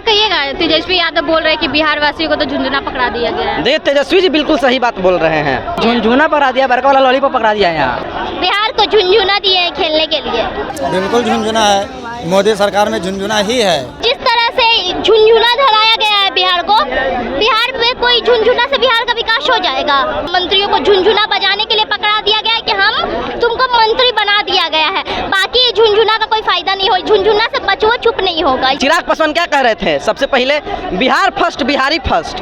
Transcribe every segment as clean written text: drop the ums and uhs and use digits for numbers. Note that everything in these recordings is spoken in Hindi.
कहिएगा, तेजस्वी यादव बोल रहे हैं कि बिहार वासियों को तो झुंझुना पकड़ा दिया गया है। देखिए तेजस्वी जी बिल्कुल सही बात बोल रहे हैं। झुंझुना पकड़ा दिया, बड़का वाला लॉलीपॉप पकड़ा दिया है यहाँ। बिहार को झुंझुना दिए हैं खेलने के लिए। बिल्कुल झुंझुना है, मोदी सरकार में झुंझुना ही है। जिस तरह से झुंझुना धराया गया है बिहार को, बिहार में कोई झुंझुना से बिहार का विकास हो जाएगा। मंत्रियों को झुंझुना बजाने के लिए पकड़ा दिया गया है कि हम तुमको मंत्री बना दिया गया है, बाकी झुंझुना का कोई फायदा नहीं हो, झुंझुना से बचो चुप नहीं होगा। चिराग पासवान क्या कह रहे थे? सबसे पहले बिहार फर्स्ट, बिहारी फर्स्ट।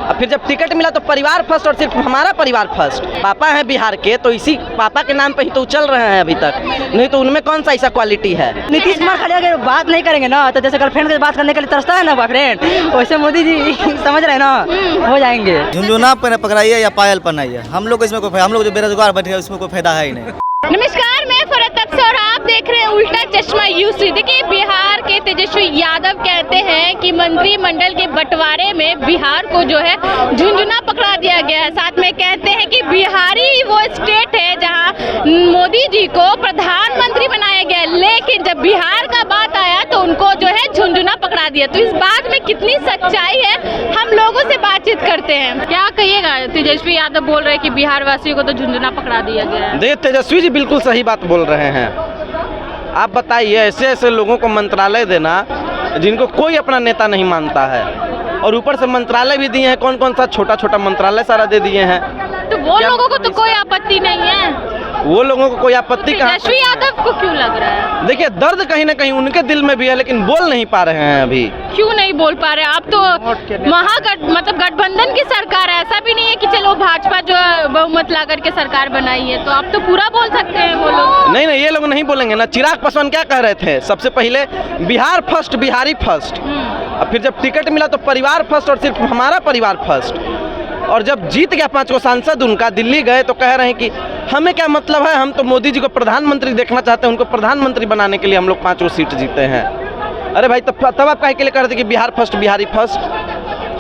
और फिर जब टिकट मिला तो परिवार फर्स्ट और सिर्फ हमारा परिवार फर्स्ट। पापा है बिहार के, तो इसी पापा के नाम पे ही तो चल रहे हैं अभी तक, नहीं तो उनमें कौन सा ऐसा क्वालिटी है। नीतीश कुमार खाली अगर बात नहीं करेंगे ना, तो जैसे गर्लफ्रेंड से बात करने के लिए तरसता है ना बॉयफ्रेंड, वैसे मोदी जी समझ रहे हैं ना, हो जाएंगे। झुंझुना पकड़ाइए या पायल पहनाइए, हम लोग इसमें कोई, हम लोग जो बेरोजगार बैठे हैं उसमें कोई फायदा है ही नहीं। नमस्कार, मैं फरहत अफसर और आप देख रहे हैं उल्टा चश्मा यूसी। देखिए, बिहार के तेजस्वी यादव कहते हैं कि मंत्रिमंडल के बंटवारे में बिहार को जो है झुंझुना पकड़ा दिया गया है। साथ में कहते हैं कि बिहारी वो स्टेट है जहां मोदी जी को प्रधानमंत्री बनाया गया है, लेकिन जब बिहार का बात आया तो उनको जो है झुंझुना पकड़ा दिया। तो इस बात में कितनी सच्चाई है, हम लोगों से बातचीत करते हैं। क्या कहिएगा, तेजस्वी यादव बोल रहे हैं कि बिहार वासियों को तो झुंझुना पकड़ा दिया गया है। देखिए तेजस्वी जी बिल्कुल सही बात बोल रहे हैं। आप बताइए, ऐसे ऐसे लोगों को मंत्रालय देना जिनको कोई अपना नेता नहीं मानता है, और ऊपर से मंत्रालय भी दिए हैं, कौन कौन सा छोटा छोटा मंत्रालय सारा दे दिए हैं। तो वो लोगों को तो कोई आपत्ति नहीं है, वो लोगों को कोई आपत्ति कहाँ? तेजस्वी यादव को क्यों लग रहा है? देखिए दर्द कहीं ना कहीं उनके दिल में भी है, लेकिन बोल नहीं पा रहे हैं अभी। क्यों नहीं बोल पा रहे? आप तो मतलब गठबंधन की सरकार है, ऐसा भी नहीं है कि चलो भाजपा जो बहुमत ला करके सरकार बनाई है, तो आप तो पूरा बोल सकते हैं। वो लोग नहीं, ये लोग नहीं बोलेंगे ना। चिराग पासवान क्या कह रहे थे? सबसे पहले बिहार फर्स्ट, बिहारी फर्स्ट। और फिर जब टिकट मिला तो परिवार फर्स्ट और सिर्फ हमारा परिवार फर्स्ट। और जब जीत गया 5 सांसद उनका, दिल्ली गए तो कह रहे हैं कि हमें क्या मतलब है, हम तो मोदी जी को प्रधानमंत्री देखना चाहते हैं, उनको प्रधानमंत्री बनाने के लिए हम लोग 5 सीट जीते हैं। अरे भाई, तब आप काहे के लिए कह रहे थे कि बिहार फर्स्ट, बिहारी फर्स्ट?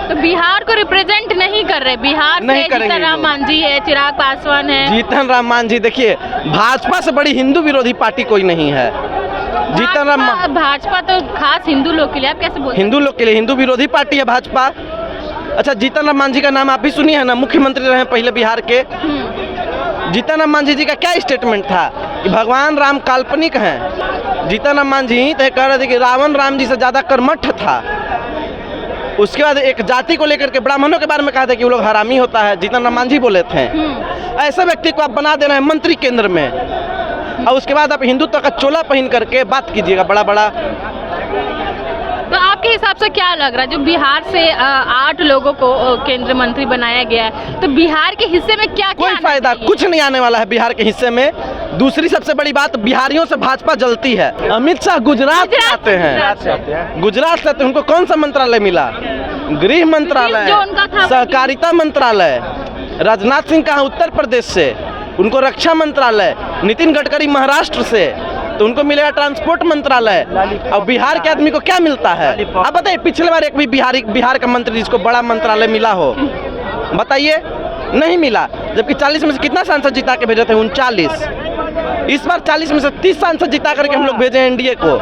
तो बिहार को रिप्रेजेंट नहीं कर रहे। बिहार नहीं से करेंगे। जीतन राम मांझी है, चिराग पासवान है। जीतन राम मांझी, देखिए भाजपा से बड़ी हिंदू विरोधी पार्टी कोई नहीं है। जीतन राम भाजपा तो खास हिंदू लोग के लिए, आप कैसे बोल? हिंदू लोग के लिए हिंदू विरोधी पार्टी है भाजपा। अच्छा, जीतन राम मांझी का नाम आप भी सुनिए है ना, मुख्यमंत्री रहे पहले बिहार के। जीतन राम मांझी जी का क्या स्टेटमेंट था कि भगवान राम काल्पनिक हैं। जीतन राम मांझी तो कह रहे थे कि रावण राम जी से ज़्यादा कर्मठ था। उसके बाद एक जाति को लेकर के ब्राह्मणों के बारे में कहा था कि वो लोग हरामी होता है, जीतन राम मांझी बोले थे। ऐसे व्यक्ति को आप बना दे रहे हैं मंत्री केंद्र में, और उसके बाद आप हिंदुत्व का चोला पहन करके बात कीजिएगा बड़ा बड़ा। तो आपके हिसाब से क्या लग रहा है, जो बिहार से 8 लोगों को केंद्रीय मंत्री बनाया गया है, तो बिहार के हिस्से में क्या कोई फायदा कुछ नहीं आने वाला है बिहार के हिस्से में। दूसरी सबसे बड़ी बात, बिहारियों से भाजपा जलती है। अमित शाह गुजरात से आते हैं, गुजरात से आते हैं, उनको कौन सा मंत्रालय मिला? गृह मंत्रालय, सहकारिता मंत्रालय। राजनाथ सिंह कहाँ? उत्तर प्रदेश से, उनको रक्षा मंत्रालय। नितिन गडकरी महाराष्ट्र से, तो उनको मिलेगा ट्रांसपोर्ट मंत्रालय। और बिहार के आदमी को क्या मिलता है? आप बताइए, पिछले बार एक भी बिहार का मंत्री जिसको बड़ा मंत्रालय मिला हो, बताइए? नहीं मिला। जबकि 40 में से कितना सांसद जिता के भेजे थे? 39। इस बार 40 में से 30 सांसद जिता करके हम लोग भेजे एनडीए को,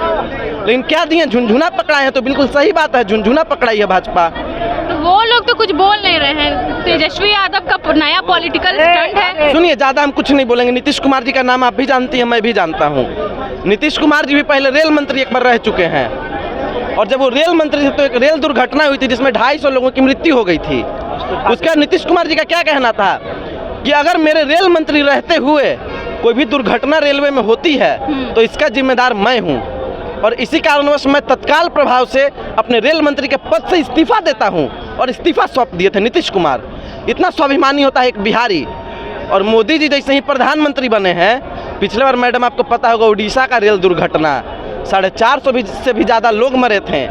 लेकिन क्या दिए? झुंझुना पकड़ाए हैं। तो बिल्कुल सही बात है, झुंझुना पकड़ाई है भाजपा। तो वो लोग तो कुछ बोल नहीं रहे हैं। तेजस्वी यादव का नया पॉलिटिकल स्टंट है। सुनिए, ज़्यादा हम कुछ नहीं बोलेंगे। नीतीश कुमार जी का नाम आप भी जानती हैं, मैं भी जानता हूँ। नीतीश कुमार जी भी पहले रेल मंत्री एक बार रह चुके हैं, और जब वो रेल मंत्री थे तो एक रेल दुर्घटना हुई थी जिसमें 250 लोगों की मृत्यु हो गई थी। उसके बाद नीतीश कुमार जी का क्या कहना था कि अगर मेरे रेल मंत्री रहते हुए कोई भी दुर्घटना रेलवे में होती है तो इसका जिम्मेदार मैं हूँ, और इसी कारणवश मैं तत्काल प्रभाव से अपने रेल मंत्री के पद से इस्तीफा देता हूँ। और इस्तीफा सौंप दिए थे नीतीश कुमार। इतना स्वाभिमानी होता है एक बिहारी। और मोदी जी जैसे ही प्रधानमंत्री बने हैं, पिछले बार मैडम आपको पता होगा उड़ीसा का रेल दुर्घटना, 450 से भी ज़्यादा लोग मरे थे।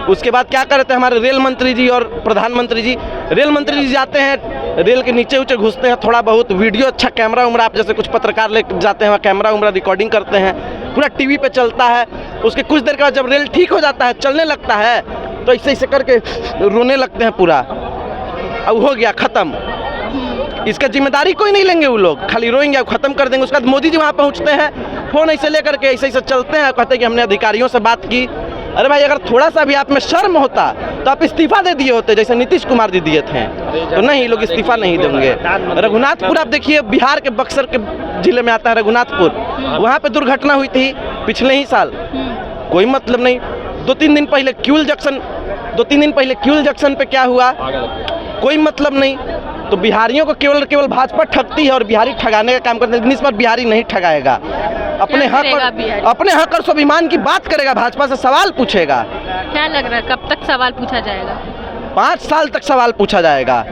उसके बाद क्या करते हैं हमारे रेल मंत्री जी और प्रधानमंत्री जी? रेल मंत्री जी जाते हैं, रेल के नीचे ऊँचे घुसते हैं, थोड़ा बहुत वीडियो, अच्छा कैमरा उमरा, आप जैसे कुछ पत्रकार ले जाते हैं, कैमरा उमरा रिकॉर्डिंग करते हैं, पूरा टीवी पे चलता है। उसके कुछ देर के बाद जब रेल ठीक हो जाता है, चलने लगता है, तो ऐसे करके रोने लगते हैं पूरा। अब हो गया ख़त्म। इसका जिम्मेदारी कोई नहीं लेंगे, वो लोग खाली रोएंगे और ख़त्म कर देंगे। उसके बाद मोदी जी वहाँ पहुँचते हैं, फ़ोन ऐसे लेकर के ऐसे चलते हैं, कहते हैं कि हमने अधिकारियों से बात की, अरे भाई, अगर थोड़ा सा भी आप में शर्म होता तो आप इस्तीफा दे दिए होते, जैसे नीतीश कुमार जी दिए थे। तो नहीं, लोग इस्तीफा नहीं देंगे। रघुनाथपुर आप देखिए, बिहार के बक्सर के जिले में आता है रघुनाथपुर, वहाँ पे दुर्घटना हुई थी पिछले ही साल, कोई मतलब नहीं। 2-3 दिन पहले क्यूल जंक्शन पे क्या हुआ, कोई मतलब नहीं। तो बिहारियों को केवल भाजपा ठगती है और बिहारी ठगाने का काम करते हैं, लेकिन इस बार बिहारी नहीं ठगाएगा। अपने हक और स्वाभिमान की बात करेगा, भाजपा से सवाल पूछेगा। क्या लग रहा है कब तक सवाल पूछा जाएगा? 5 साल तक सवाल पूछा जाएगा।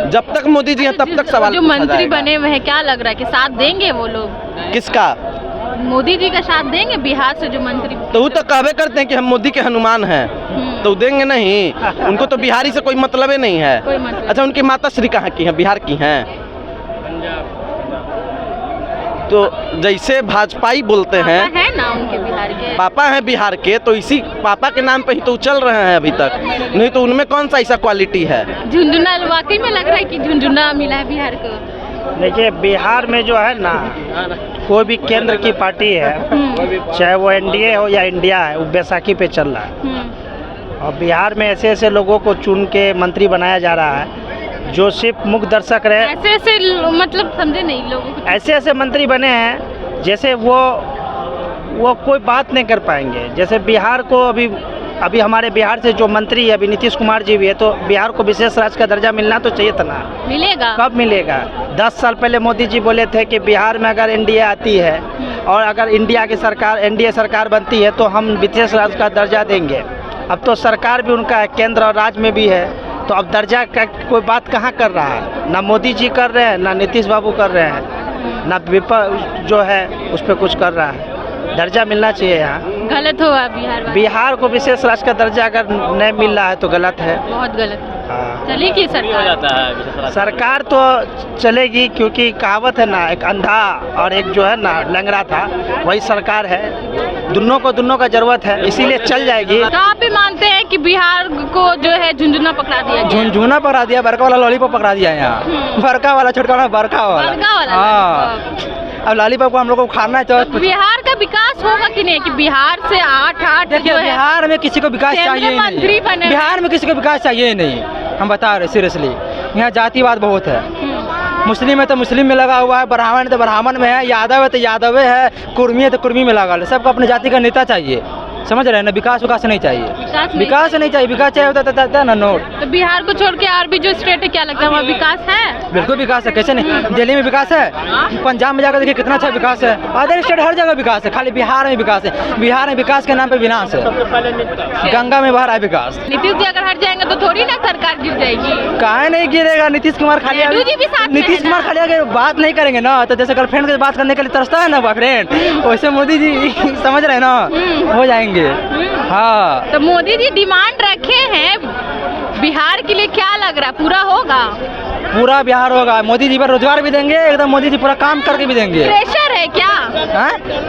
जब तक मोदी जी हैं तब तक सवाल जो पूछा मंत्री जाएगा। बने हुए हैं, क्या लग रहा है कि साथ देंगे वो लोग? किसका? मोदी जी का साथ देंगे? बिहार से जो मंत्री तो वो तो कहवे करते हैं कि हम मोदी के हनुमान हैं, तो देंगे नहीं। उनको तो बिहारी से कोई मतलब ही नहीं है। कोई मतलब। अच्छा, उनकी माता श्री कहाँ की हैं? बिहार की हैं। तो जैसे भाजपाई बोलते हैं, पापा है ना उनके बिहार के, पापा हैं बिहार के, तो इसी पापा के नाम पे ही तो चल रहे हैं अभी तक, नहीं तो उनमें कौन सा ऐसा क्वालिटी है? झुंझुना वाकई में लग रहा है कि झुंझुना मिला है बिहार को। देखिए, बिहार में जो है ना, कोई भी केंद्र की पार्टी है, चाहे वो एनडीए हो या इंडिया है, वो बैसाखी पे चल रहा है। और बिहार में ऐसे ऐसे लोगों को चुन के मंत्री बनाया जा रहा है जो सिर्फ मुख्य दर्शक रहे। ऐसे मतलब समझे नहीं लोगों को। ऐसे ऐसे मंत्री बने हैं जैसे वो कोई बात नहीं कर पाएंगे। जैसे बिहार को अभी हमारे बिहार से जो मंत्री है, अभी नीतीश कुमार जी भी है, तो बिहार को विशेष राज्य का दर्जा मिलना तो चाहिए था ना। मिलेगा? कब मिलेगा? 10 साल पहले मोदी जी बोले थे कि बिहार में अगर एनडीए आती है और अगर एनडीए सरकार बनती है तो हम विशेष राज्य का दर्जा देंगे। अब तो सरकार भी उनका है, केंद्र और राज्य में भी है, तो अब दर्जा का कोई बात कहाँ कर रहा है? ना मोदी जी कर रहे हैं, ना नीतीश बाबू कर रहे हैं, ना विपक्ष जो है उस पर कुछ कर रहा है। दर्जा मिलना चाहिए यहाँ। गलत हुआ बिहार वाला। बिहार को विशेष राज्य का दर्जा अगर नहीं मिल रहा है तो गलत है। बहुत गलत। हाँ। चलेगी सरकार? सरकार तो चलेगी, क्योंकि कहावत है ना, एक अंधा और एक जो है ना लंगड़ा था, वही सरकार है। दोनों का जरूरत है, इसीलिए चल जाएगी। तो आप भी मानते हैं कि बिहार को जो है झुंझुना पकड़ा दिया गया? झुंझुना पकड़ा दिया, बड़का वाला लॉलीपॉप पकड़ा दिया यहाँ। बड़का वाला, छोटका वाला, बड़का वाला। हाँ, अब लॉलीपॉप को हम लोग को खाना है तो बिहार का विकास होगा कि नहीं? कि बिहार से 8 देखिए, बिहार में किसी को विकास चाहिए ही मंत्री बने नहीं। बिहार में किसी को विकास चाहिए ही नहीं, हम बता रहे सीरियसली। यहाँ जातिवाद बहुत है। मुस्लिम है तो मुस्लिम में लगा हुआ है, ब्राह्मण है तो ब्राह्मण में है, यादव है तो यादव है, कुर्मी है तो कुर्मी में लगा है। सबको अपने जाति का नेता चाहिए, समझ रहे हैं ना। विकास नहीं चाहिए, विकास नहीं चाहिए। विकास चाहिए होता था ना नोट। तो बिहार को छोड़ के और भी जो स्टेट है, क्या लगता है वहाँ विकास है? बिल्कुल विकास है, कैसे नहीं। दिल्ली में विकास है, पंजाब में जाकर देखिए कितना अच्छा विकास है। अदर स्टेट हर जगह विकास है, खाली बिहार में विकास है। बिहार में विकास के नाम पे विनाश है। गंगा में बह रहा है विकास। नीतीश जी अगर हट जाएंगे तो थोड़ी ना सरकार गिर जाएगी। काहे नहीं गिरेगा? नीतीश कुमार खाली आगे बात नहीं करेंगे ना, तो जैसे गर्लफ्रेंड के बात करने के लिए तरसता है ना बॉयफ्रेंड, वैसे मोदी जी समझ रहे हैं ना, हो जाएंगे। हाँ, तो मोदी जी डिमांड रखे हैं बिहार के लिए, क्या लग रहा है पूरा होगा? पूरा बिहार होगा। मोदी जी पर रोजगार भी देंगे एकदम, मोदी जी पूरा काम करके भी देंगे। प्रेशर है क्या?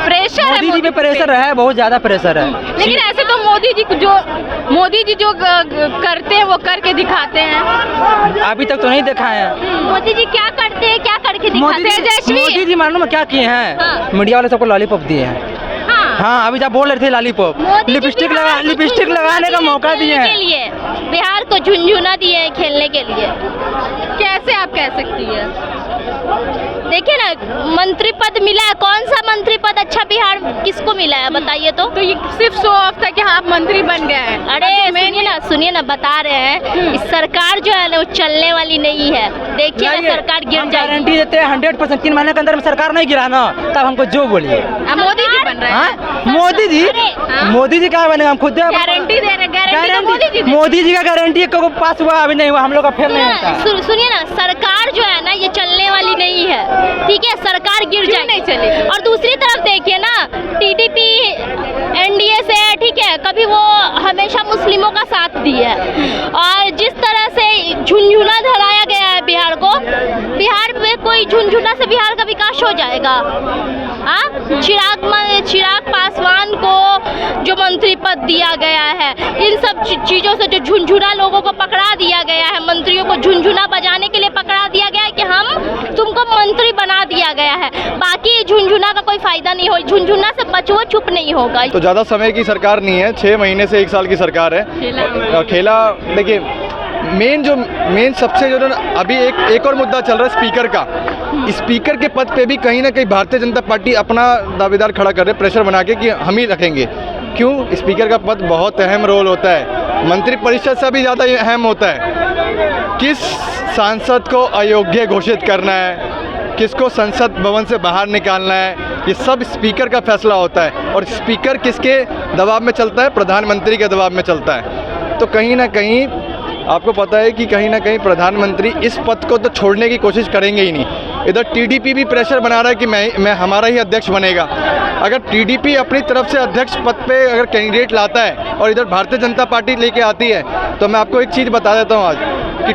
प्रेशर है मोदी जी पे प्रेशर है, बहुत ज्यादा प्रेशर है। लेकिन ऐसे तो मोदी जी जो करते हैं वो करके दिखाते हैं। अभी तक तो नहीं देखा है। मोदी जी क्या करते हैं, क्या करके दिखाते हैं? मोदी जी मालूम है क्या किए हैं? हाँ। मीडिया वाले सबको लॉलीपॉप दिए हैं। हाँ, अभी जब बोल रहे थे लॉलीपॉप, लिपस्टिक लगाने का मौका दिए हैं। बिहार को झुंझुना दिए हैं खेलने के लिए। कैसे आप कह सकती है? देखिए ना, मंत्री पद मिला है, कौन सा मंत्री पद अच्छा बिहार किसको मिला है बताइए तो ये सिर्फ शो ऑफ था कि हाँ आप मंत्री बन गए हैं। अरे सुनिए ना बता रहे हैं, इस सरकार जो है ना वो चलने वाली नहीं है। देखिए ना, सरकार गिर जाएगी। गारंटी देते हैं 100%। 3 महीने के अंदर में सरकार नहीं गिरा ना, तब हमको जो बोलिए। मोदी जी बन रहे हैं। मोदी जी क्या बनेगा? हम खुद गारंटी दे रहे हैं। गारंटी मोदी जी का गारंटी को पास हुआ अभी नहीं हुआ, हम लोग का फेल नहीं होता। सुनिए ना, सरकार जो है ना ये चलने वाली नहीं है, ठीक है? सरकार गिर जाए नहीं चलेगी। और दूसरी तरफ देखिए ना, टीडीपी एनडीए से है, ठीक है, कभी वो हमेशा मुस्लिमों का साथ दी है। और जिस तरह से झुंझुना धराया गया है बिहार को, बिहार में कोई झुनझुना से बिहार का विकास हो जाएगा? हाँ, चिराग पासवान को जो मंत्री पद दिया गया है, इन सब चीज़ों से जो झुनझुना लोगों को पकड़ा दिया गया है, मंत्रियों को झुनझुना बजाने के लिए पकड़ा दिया गया है कि हम तुमको मंत्री बना दिया गया है, बाकी झुनझुना का कोई फायदा नहीं हो, झुनझुना से बचो, चुप नहीं होगा। तो ज़्यादा समय की सरकार नहीं है, 6 महीने से 1 साल की सरकार है। खेला देखिए, मेन सबसे जो ना अभी एक और मुद्दा चल रहा है स्पीकर का। स्पीकर के पद पे भी कहीं ना कहीं भारतीय जनता पार्टी अपना दावेदार खड़ा कर रहे, प्रेशर बना के कि हम ही रखेंगे। क्यों? स्पीकर का पद बहुत अहम रोल होता है, मंत्रिपरिषद से भी ज़्यादा अहम होता है। किस सांसद को अयोग्य घोषित करना है, किसको संसद भवन से बाहर निकालना है, ये सब स्पीकर का फैसला होता है। और स्पीकर किसके दबाव में चलता है? प्रधानमंत्री के दबाव में चलता है। तो कहीं ना कहीं आपको पता है कि कहीं ना कहीं प्रधानमंत्री इस पद को तो छोड़ने की कोशिश करेंगे ही नहीं। इधर टीडीपी भी प्रेशर बना रहा है कि मैं हमारा ही अध्यक्ष बनेगा। अगर टीडीपी अपनी तरफ से अध्यक्ष पद पे अगर कैंडिडेट लाता है और इधर भारतीय जनता पार्टी लेके आती है, तो मैं आपको एक चीज़ बता देता हूँ आज कि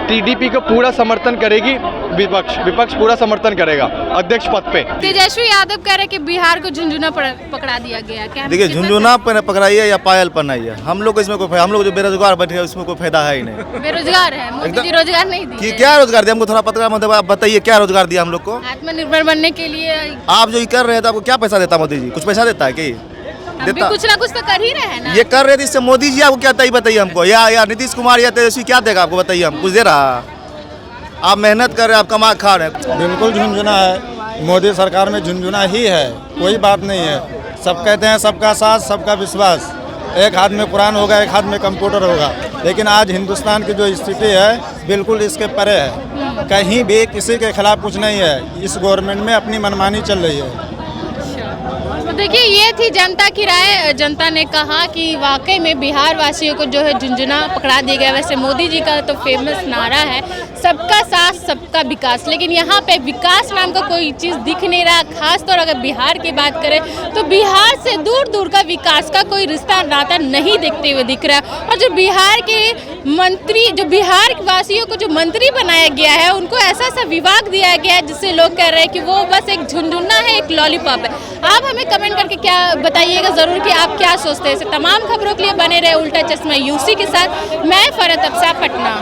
टीडीपी को पूरा समर्थन करेगी विपक्ष पूरा समर्थन करेगा अध्यक्ष पद पे। तेजस्वी यादव कह रहे कि बिहार को झुनझुना पकड़ा दिया गया। क्या देखिए, झुनझुना पकड़ाइए या पायल पहनाइए, हम लोग को इसमें कोई, हम लोग जो बेरोजगार बैठे हैं उसमें कोई फायदा है ही नहीं। बेरोजगार है, मोदी जी रोजगार नहीं दिए। क्या रोजगार दिया हमको? थोड़ा पता मतलब आप बताइए, क्या रोजगार दिया हम लोग को? आत्मनिर्भर बनने के लिए आप जो ये कर रहे हैं तो आपको क्या पैसा देता मोदी जी? कुछ पैसा देता है कि देता? कुछ ना कुछ तो कर ही रहे हैं ना। ये कर रहे थे, इससे मोदी जी आपको क्या बताइए हमको, या नीतीश कुमार या तेजस्वी क्या देगा आपको? बताइए, हम कुछ दे रहा? आप मेहनत कर रहे हैं, आप कमा खा रहे हैं। बिल्कुल झुनझुना है, मोदी सरकार में झुनझुना ही है, कोई बात नहीं है। सब कहते हैं सबका साथ सबका विश्वास, एक हाथ में कुरान होगा एक हाथ में कंप्यूटर होगा, लेकिन आज हिंदुस्तान की जो स्थिति है बिल्कुल इसके परे है। कहीं भी किसी के खिलाफ कुछ नहीं है, इस गवर्नमेंट में अपनी मनमानी चल रही है। तो देखिए, ये थी जनता की राय। जनता ने कहा कि वाकई में बिहार वासियों को जो है झुनझुना पकड़ा दिया गया। वैसे मोदी जी का तो फेमस नारा है सबका साथ सबका विकास, लेकिन यहाँ पे विकास नाम का कोई चीज़ दिख नहीं रहा। खासतौर अगर बिहार की बात करें तो बिहार से दूर दूर का विकास का कोई रिश्ता नाता नहीं देखते हुए दिख रहा है। और जो बिहार के मंत्री, जो बिहार वासियों को जो मंत्री बनाया गया है, उनको ऐसा सा विभाग दिया गया है जिससे लोग कह रहे हैं कि वो बस एक झुनझुना है, एक लॉलीपॉप है। आप हमें कमेंट करके क्या बताइएगा ज़रूर कि आप क्या सोचते हैं। तमाम खबरों के लिए बने रहे उल्टा चश्मा यूसी के साथ। मैं फरहत अफसा, पटना।